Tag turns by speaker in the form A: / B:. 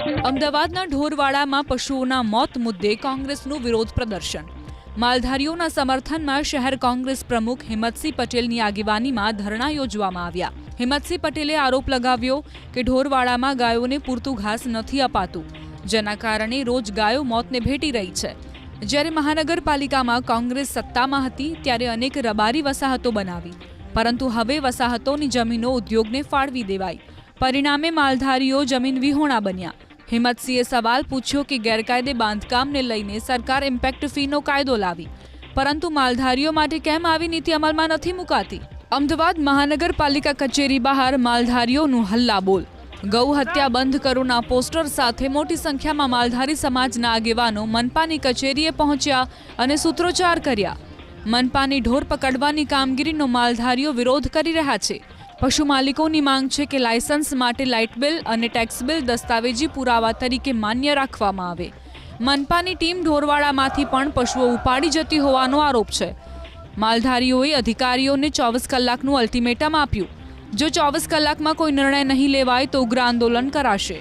A: અમદાવાદના ઢોરવાડામાં પશુઓના મોત મુદ્દે કોંગ્રેસનું વિરોધ પ્રદર્શન। માલધારીઓના સમર્થનમાં શહેર કોંગ્રેસ પ્રમુખ હિંમતસિંહ પટેલની આગેવાનીમાં ધરણા યોજવામાં આવ્યા। હિંમતસિંહ પટેલે આરોપ લગાવ્યો કે ઢોરવાડામાં ગાયોને પૂરતું ઘાસ નથી અપાતું, જેના કારણે રોજ ગાયો મોતને ભેટી રહી છે। જ્યારે મહાનગરપાલિકામાં કોંગ્રેસ સત્તામાં હતી ત્યારે અનેક રબારી વસાહતો બનાવી, પરંતુ હવે વસાહતોની જમીનો ઉદ્યોગને ફાળવી દેવાઈ, પરિણામે માલધારીઓ જમીન વિહોણા બન્યા। હિંમતસિંહે સવાલ પૂછ્યો કે ગેરકાયદે બાંધકામને લઈને સરકાર ઇમ્પેક્ટ ફીનો કાયદો લાવી, પરંતુ માલધારીઓ માટે કેમ આવી નીતિ અમલમાં નથી મુકાતી? અમદાવાદ મહાનગરપાલિકા કચેરી બહાર માલધારીઓનું હલ્લાબોલ। ગૌ હત્યા બંધ કરોના પોસ્ટર સાથે મોટી સંખ્યામાં માલધારી સમાજના આગેવાનો મનપાની કચેરીએ પહોંચ્યા અને સૂત્રોચ્ચાર કર્યા। મનપાની ઢોર પકડવાની કામગીરીનો માલધારીઓ વિરોધ કરી રહ્યા છે। પશુ માલિકોની માંગ છે કે લાયસન્સ માટે લાઇટ બિલ અને ટેક્સ બિલ દસ્તાવેજી પુરાવા તરીકે માન્ય રાખવામાં આવે। મનપાની ટીમ ઢોરવાડામાંથી પણ પશુઓ ઉપાડી જતી હોવાનો આરોપ છે। માલધારીઓએ અધિકારીઓને 24 કલાકનું અલ્ટિમેટમ આપ્યું। જો 24 કલાકમાં કોઈ નિર્ણય નહીં લેવાય તો ઉગ્ર આંદોલન કરાશે।